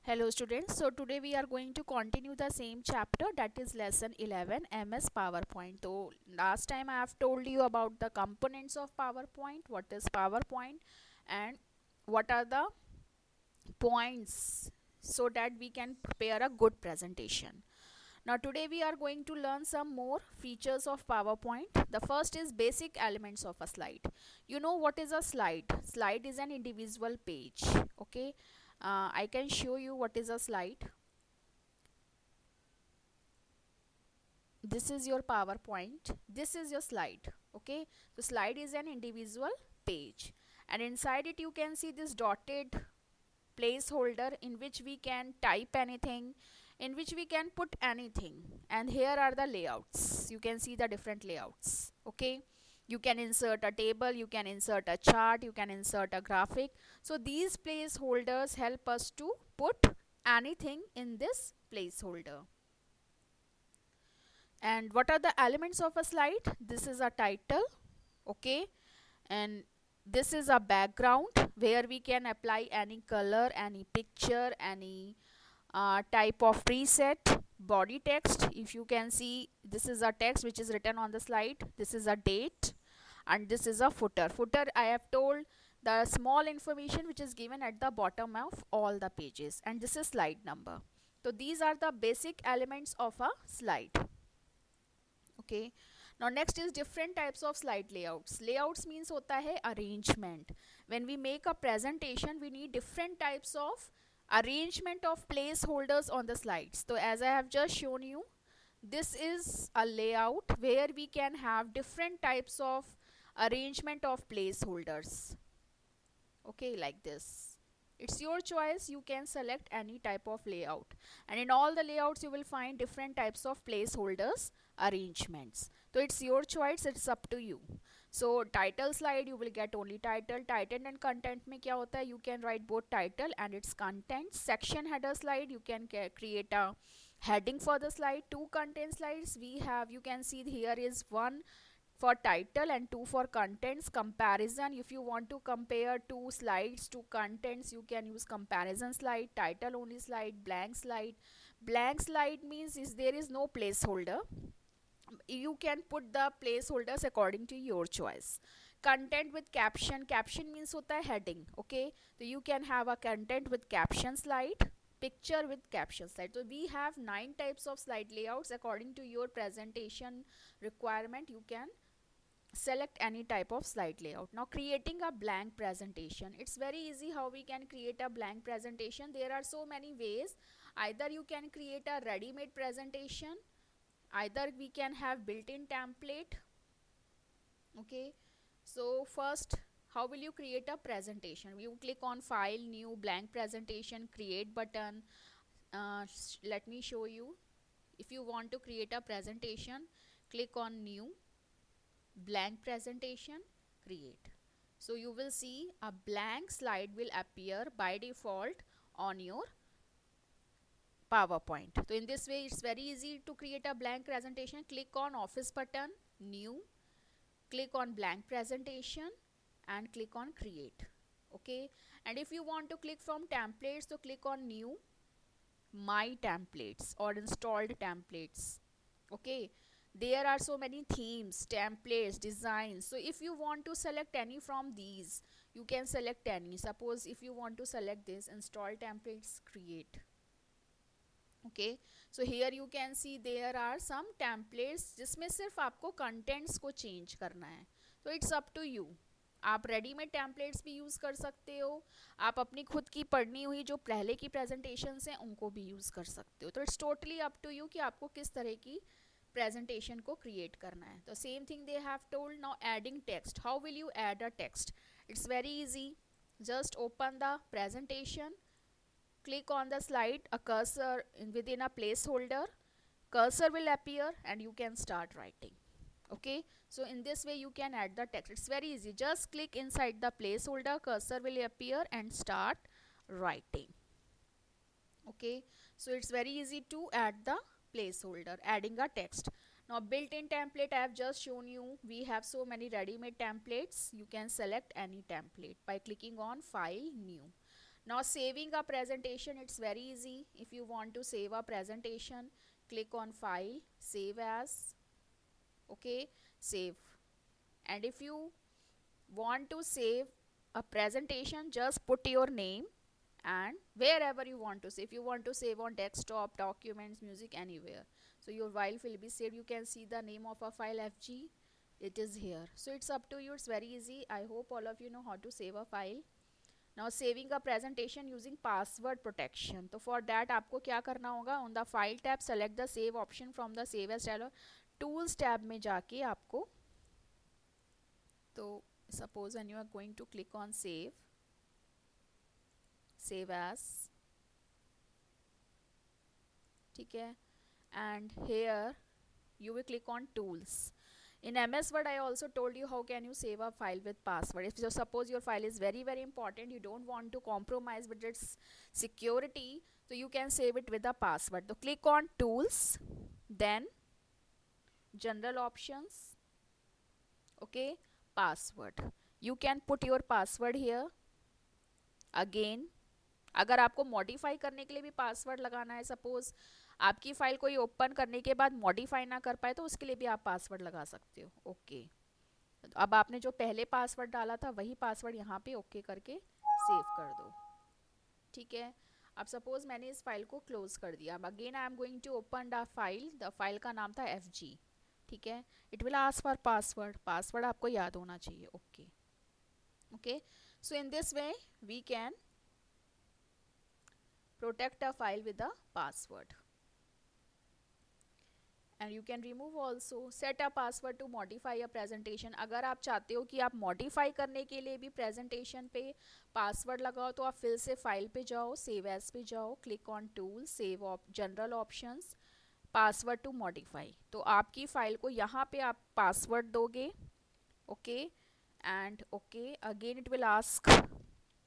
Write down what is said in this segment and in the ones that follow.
Hello students, so today we are going to continue the same chapter, that is lesson 11 MS PowerPoint. So last time I have told you about the components of PowerPoint, what is PowerPoint and what are the points so that we can prepare a good presentation. Now today we are going to learn some more features of PowerPoint. The first is basic elements of a slide. You know what is a slide? Slide is an individual page. Okay, I can show you what is a slide. This is your PowerPoint. This is your slide. Okay, so slide is an individual page, and inside it you can see this dotted placeholder in which we can type anything, in which we can put anything. And here are the layouts. You can see the different layouts. Okay, you can insert a table, you can insert a chart, you can insert a graphic. So these placeholders help us to put anything in this placeholder. And what are the elements of a slide? This is a title. Okay, and this is a background where we can apply any color, any picture, any type of preset. Body text, if you can see, this is a text which is written on the slide. This is a date, and this is a footer. Footer, I have told, the small information which is given at the bottom of all the pages, and this is slide number. So these are the basic elements of a slide. Okay, now next is different types of slide layouts. Layouts means hota hai arrangement. When we make a presentation, we need different types of arrangement of placeholders on the slides. So as I have just shown you, this is a layout where we can have different types of arrangement of placeholders. Okay, like this. It's your choice, you can select any type of layout, and in all the layouts you will find different types of placeholders arrangements. So it's your choice, it's up to you. So title slide, you will get only title. Title and content mein kya hota hai, you can write both title and its content. Section header slide, you can create a heading for the slide. Two content slides we have, you can see here is one for title and two for contents. Comparison, if you want to compare two slides to contents, you can use comparison slide. Title only slide. Blank slide. Blank slide means is there is no placeholder, you can put the placeholders according to your choice. Content with caption, caption means hota hai heading. Okay, so you can have a content with caption slide, picture with caption slide. So we have 9 types of slide layouts. According to your presentation requirement, you can select any type of slide layout. Now creating a blank presentation, it's very easy how we can create a blank presentation. There are so many ways. Either you can create a ready-made presentation, either we can have built-in template. Okay, so first, how will you create a presentation? You click on file, new, blank presentation, create button. Let me show you. If you want to create a presentation, click on new, blank presentation, create. So you will see a blank slide will appear by default on your PowerPoint. So in this way, it's very easy to create a blank presentation. Click on office button, new, click on blank presentation and click on create. Okay, and if you want to click from templates, so click on new, my templates or installed templates. Okay, there are so many themes, templates, designs. So if you want to select any from these, you can select any. Suppose if you want to select this, install templates, create. Okay, so here you can see there are some templates जिसमें सिर्फ आपको contents को change करना है. So it's up to you. आप readymade templates भी use कर सकते हो, आप अपनी खुद की पढ़नी हुई जो पहले की प्रेजेंटेशंस हैं उनको भी यूज़ कर सकते हो. तो it's totally up to you कि आपको किस तरह की presentation को create करना है. तो same thing they have told. Now adding text, how will you add a text? It's very easy. Just open the presentation, click on the slide, a cursor within a placeholder, cursor will appear and you can start writing. Okay, so in this way you can add the text. It's very easy. Just click inside the placeholder, cursor will appear and start writing. Okay, so it's very easy to add the placeholder, adding a text. Now built-in template, I have just shown you. We have so many ready-made templates. You can select any template by clicking on file, new. Now saving a presentation, it's very easy. If you want to save a presentation, click on file, save as, okay, save. And if you want to save a presentation, just put your name and wherever you want to save. If you want to save on desktop, documents, music, anywhere, so your file will be saved. You can see the name of a file, fg, it is here. So it's up to you, it's very easy. I hope all of you know how to save a file. Now saving a presentation using password protection. तो for that आपको क्या करना होगा, on the file tab select the save option from the save as dialog. Tools tab में जाके आपको, तो suppose when you are going to click on save, save as, ठीक है, and here you will click on tools. In MS Word, I also told you how can you save a file with password. If you suppose your file is very important, you don't want to compromise with its security, so you can save it with a password. So click on tools, then general options, okay, password. You can put your password here. Again, अगर आपको modify करने के लिए भी password लगाना है, suppose आपकी file कोई ओपन करने के बाद मॉडिफाई ना कर पाए, तो उसके लिए भी आप पासवर्ड लगा सकते हो। ओके, तो अब आपने जो पहले पासवर्ड डाला था वही पासवर्ड यहाँ पे ओके करके सेव कर दो, ठीक है। अब सपोज मैंने इस फाइल को क्लोज कर दिया। अब again I am going to open the file. The file का नाम था fg, ठीक है। It will ask for password, password आपको याद होना चाहिए। Okay okay, so in this way we can protect a file with a password, and you can remove also. Set a password to modify a presentation. अगर आप चाहते हो कि आप modify करने के लिए भी presentation पे password लगाओ, तो आप फिर से file पे जाओ, save as पे जाओ, click on tools, save general options, password to modify. तो आपकी फाइल को यहाँ पे आप password दोगे, okay, and okay, again it will ask.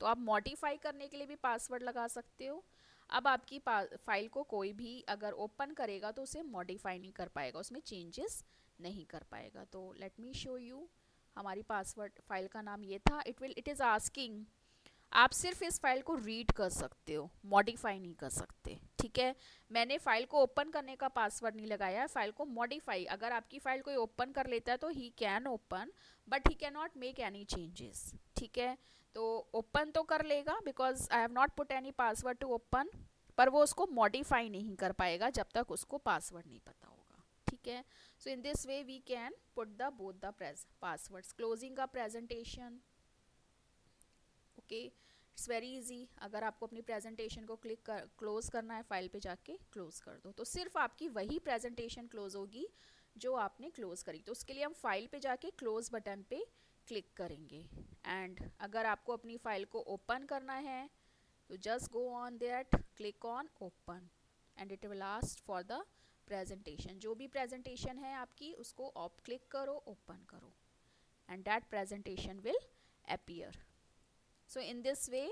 तो आप मॉडिफाई करने के लिए भी पासवर्ड लगा सकते हो। अब आपकी फाइल को कोई भी अगर ओपन करेगा तो उसे मॉडिफाई नहीं कर पाएगा, उसमें चेंजेस नहीं कर पाएगा। तो लेट मी शो यू, हमारी पासवर्ड फाइल का नाम ये था। इट इज़ आस्किंग, आप सिर्फ इस फाइल को रीड कर सकते हो, मॉडिफाई नहीं कर सकते, ठीक है। मैंने फाइल को ओपन करने का पासवर्ड नहीं लगाया है, फाइल को मॉडिफाई, अगर आपकी फाइल कोई ओपन कर लेता है तो he can open, but he can not make any changes, ठीक है। तो ओपन तो कर लेगा because I have not put any password to open, पर वो उसको मॉडिफाई नहीं कर पाएगा जब तक उसको पासवर्ड नहीं पता होगा, ठीक है। So in this way we can put the both the passwords. Closing का presentation, okay, it's very easy. अगर आपको अपनी प्रेजेंटेशन को क्लोज करना है, फाइल पे जाके क्लोज कर दो, तो सिर्फ आपकी वही प्रेजेंटेशन क्लोज होगी जो आपने क्लोज करी। तो उसके लिए हम फाइल पे जाके क्लोज बटन पे क्लिक करेंगे। एंड अगर आपको अपनी फाइल को ओपन करना है तो just go on that, click on open, and it will ask for the presentation. जो भी प्रेजेंटेशन है आपकी उसको आप क्लिक करो, ओपन करो, and that presentation will appear. So in this way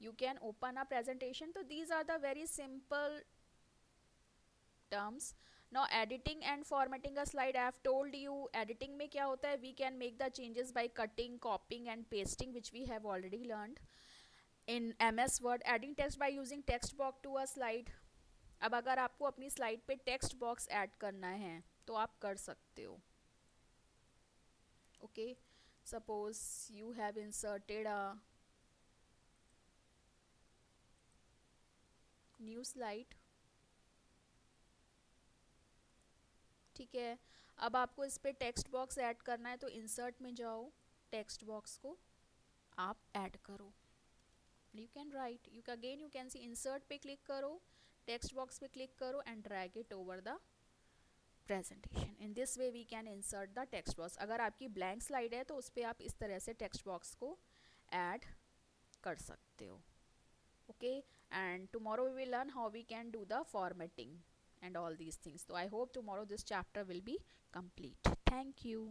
you can open a presentation. So these are the very simple terms. Now editing and formatting a slide, I have told you editing में क्या होता है, we can make the changes by cutting, copying and pasting, which we have already learned in MS Word. Adding text by using text box to a slide. अब अगर आपको अपनी slide पे text box add करना है तो आप कर सकते हो, okay. Suppose you have inserted a new slide, ठीक है। अब आपको इस पे टेक्स्ट बॉक्स ऐड करना है तो इंसर्ट में जाओ, टेक्स्ट बॉक्स को आप ऐड करो, you can write, you can see insert पे क्लिक करो, टेक्स्ट बॉक्स पे क्लिक करो and drag it over the presentation. In this way we can insert the text box. अगर आपकी ब्लैंक स्लाइड है तो उस पर आप इस तरह से टेक्स्ट बॉक्स को ऐड कर सकते हो, okay, and tomorrow we will learn how we can do the formatting and all these things. So I hope tomorrow this chapter will be complete. Thank you.